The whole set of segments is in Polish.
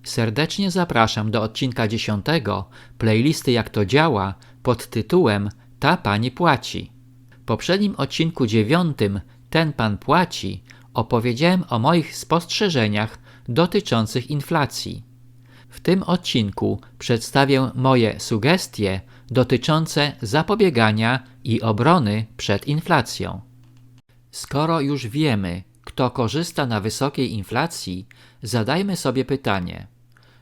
Serdecznie zapraszam do odcinka 10 playlisty Jak to działa pod tytułem Ta pani płaci. W poprzednim odcinku 9 Ten pan płaci opowiedziałem o moich spostrzeżeniach dotyczących inflacji. W tym odcinku przedstawię moje sugestie dotyczące zapobiegania i obrony przed inflacją. Skoro już wiemy, kto korzysta na wysokiej inflacji, zadajmy sobie pytanie: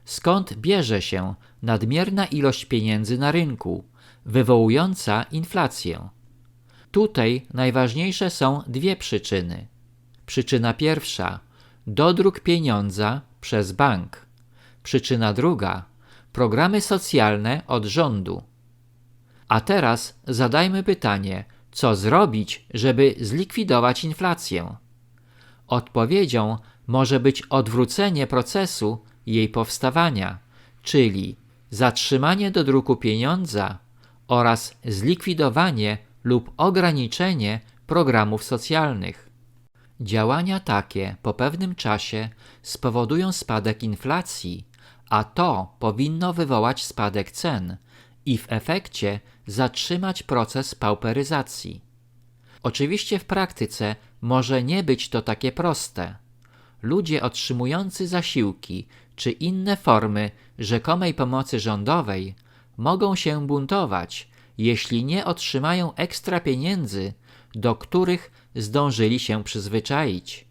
skąd bierze się nadmierna ilość pieniędzy na rynku, wywołująca inflację? Tutaj najważniejsze są dwie przyczyny. Przyczyna pierwsza: dodruk pieniądza przez bank. Przyczyna druga: programy socjalne od rządu. A teraz zadajmy pytanie, co zrobić, żeby zlikwidować inflację? Odpowiedzią może być odwrócenie procesu jej powstawania, czyli zatrzymanie dodruku pieniądza oraz zlikwidowanie lub ograniczenie programów socjalnych. Działania takie po pewnym czasie spowodują spadek inflacji, a to powinno wywołać spadek cen i w efekcie zatrzymać proces pauperyzacji. Oczywiście w praktyce może nie być to takie proste. Ludzie otrzymujący zasiłki czy inne formy rzekomej pomocy rządowej mogą się buntować, jeśli nie otrzymają ekstra pieniędzy, do których zdążyli się przyzwyczaić.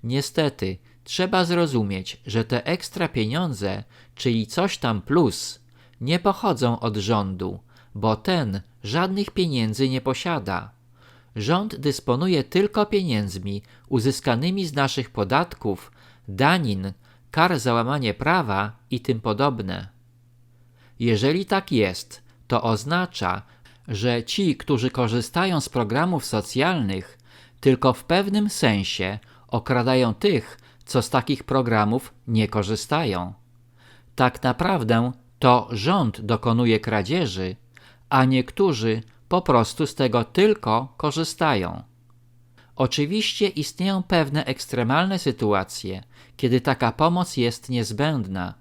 Niestety, trzeba zrozumieć, że te ekstra pieniądze, czyli coś tam plus, nie pochodzą od rządu, bo ten żadnych pieniędzy nie posiada. Rząd dysponuje tylko pieniędzmi uzyskanymi z naszych podatków, danin, kar za łamanie prawa i tym podobne. Jeżeli tak jest, to oznacza, że ci, którzy korzystają z programów socjalnych, tylko w pewnym sensie okradają tych, co z takich programów nie korzystają. Tak naprawdę to rząd dokonuje kradzieży, a niektórzy po prostu z tego tylko korzystają. Oczywiście istnieją pewne ekstremalne sytuacje, kiedy taka pomoc jest niezbędna,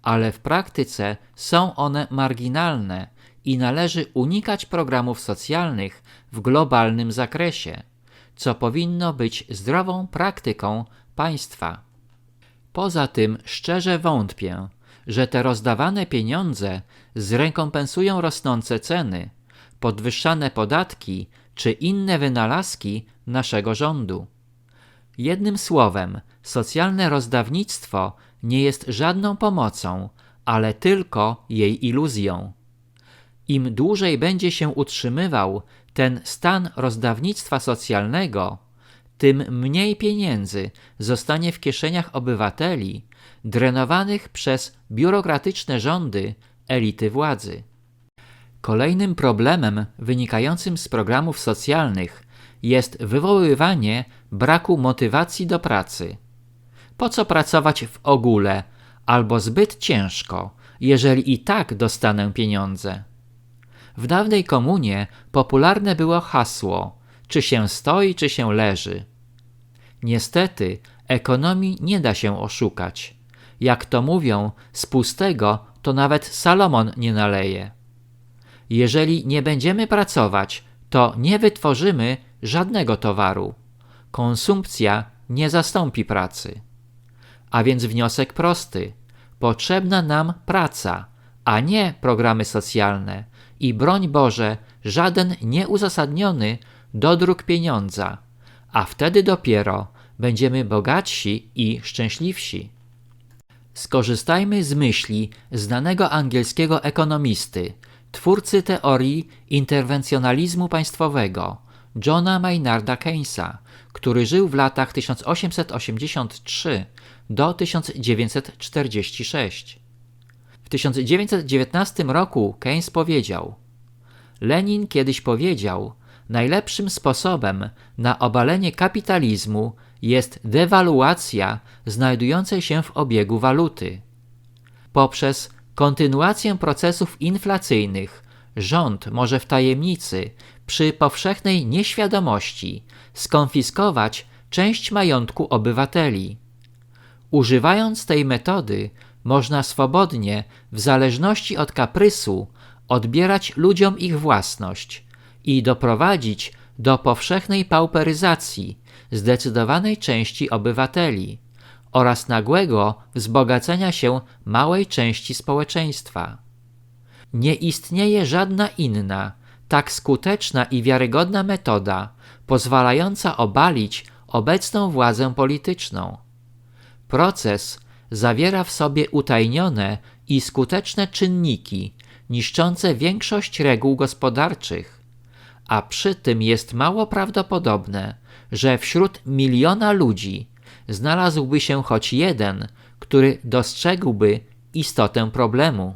ale w praktyce są one marginalne i należy unikać programów socjalnych w globalnym zakresie, co powinno być zdrową praktyką państwa. Poza tym szczerze wątpię, że te rozdawane pieniądze zrekompensują rosnące ceny, podwyższane podatki czy inne wynalazki naszego rządu. Jednym słowem, socjalne rozdawnictwo nie jest żadną pomocą, ale tylko jej iluzją. Im dłużej będzie się utrzymywał ten stan rozdawnictwa socjalnego, tym mniej pieniędzy zostanie w kieszeniach obywateli, drenowanych przez biurokratyczne rządy elity władzy. Kolejnym problemem wynikającym z programów socjalnych jest wywoływanie braku motywacji do pracy. Po co pracować w ogóle albo zbyt ciężko, jeżeli i tak dostanę pieniądze? W dawnej komunie popularne było hasło: czy się stoi, czy się leży. Niestety ekonomii nie da się oszukać. Jak to mówią, z pustego to nawet Salomon nie naleje. Jeżeli nie będziemy pracować, to nie wytworzymy żadnego towaru. Konsumpcja nie zastąpi pracy. A więc wniosek prosty: potrzebna nam praca, a nie programy socjalne i broń Boże żaden nieuzasadniony dodruk pieniądza, a wtedy dopiero będziemy bogatsi i szczęśliwsi. Skorzystajmy z myśli znanego angielskiego ekonomisty, twórcy teorii interwencjonalizmu państwowego, Johna Maynarda Keynesa, który żył w latach 1883 do 1946. W 1919 roku Keynes powiedział: Lenin kiedyś powiedział: najlepszym sposobem na obalenie kapitalizmu jest dewaluacja znajdującej się w obiegu waluty. Poprzez kontynuację procesów inflacyjnych rząd może w tajemnicy, przy powszechnej nieświadomości, skonfiskować część majątku obywateli. Używając tej metody, można swobodnie, w zależności od kaprysu, odbierać ludziom ich własność i doprowadzić do powszechnej pauperyzacji zdecydowanej części obywateli oraz nagłego wzbogacenia się małej części społeczeństwa. Nie istnieje żadna inna, tak skuteczna i wiarygodna metoda pozwalająca obalić obecną władzę polityczną. Proces zawiera w sobie utajnione i skuteczne czynniki niszczące większość reguł gospodarczych, a przy tym jest mało prawdopodobne, że wśród miliona ludzi znalazłby się choć jeden, który dostrzegłby istotę problemu.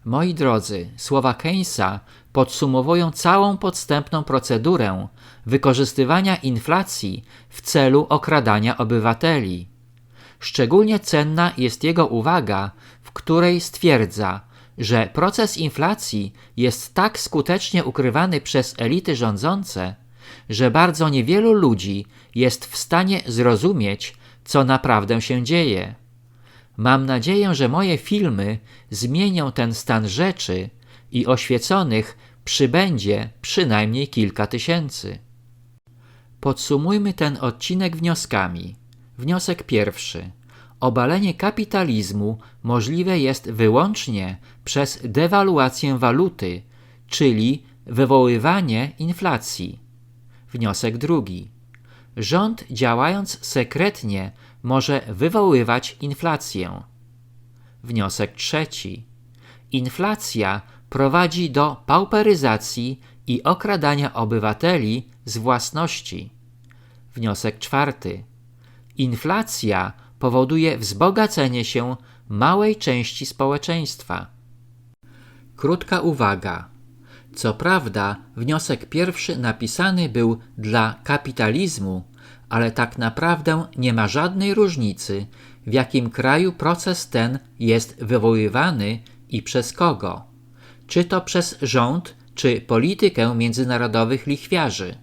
Moi drodzy, słowa Keynesa podsumowują całą podstępną procedurę wykorzystywania inflacji w celu okradania obywateli. Szczególnie cenna jest jego uwaga, w której stwierdza, że proces inflacji jest tak skutecznie ukrywany przez elity rządzące, że bardzo niewielu ludzi jest w stanie zrozumieć, co naprawdę się dzieje. Mam nadzieję, że moje filmy zmienią ten stan rzeczy i oświeconych przybędzie przynajmniej kilka tysięcy. Podsumujmy ten odcinek wnioskami. Wniosek pierwszy. Obalenie kapitalizmu możliwe jest wyłącznie przez dewaluację waluty, czyli wywoływanie inflacji. Wniosek drugi. Rząd, działając sekretnie, może wywoływać inflację. Wniosek trzeci. Inflacja prowadzi do pauperyzacji i okradania obywateli z własności. Wniosek czwarty. Inflacja powoduje wzbogacenie się małej części społeczeństwa. Krótka uwaga. Co prawda, wniosek pierwszy napisany był dla kapitalizmu, ale tak naprawdę nie ma żadnej różnicy, w jakim kraju proces ten jest wywoływany i przez kogo. Czy to przez rząd, czy politykę międzynarodowych lichwiarzy.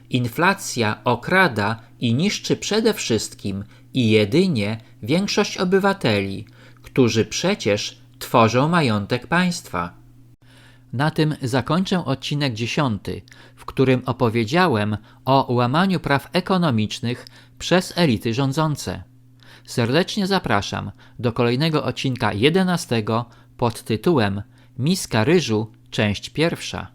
Inflacja okrada i niszczy przede wszystkim i jedynie większość obywateli, którzy przecież tworzą majątek państwa. Na tym zakończę odcinek 10, w którym opowiedziałem o łamaniu praw ekonomicznych przez elity rządzące. Serdecznie zapraszam do kolejnego odcinka 11 pod tytułem Miska ryżu, część pierwsza.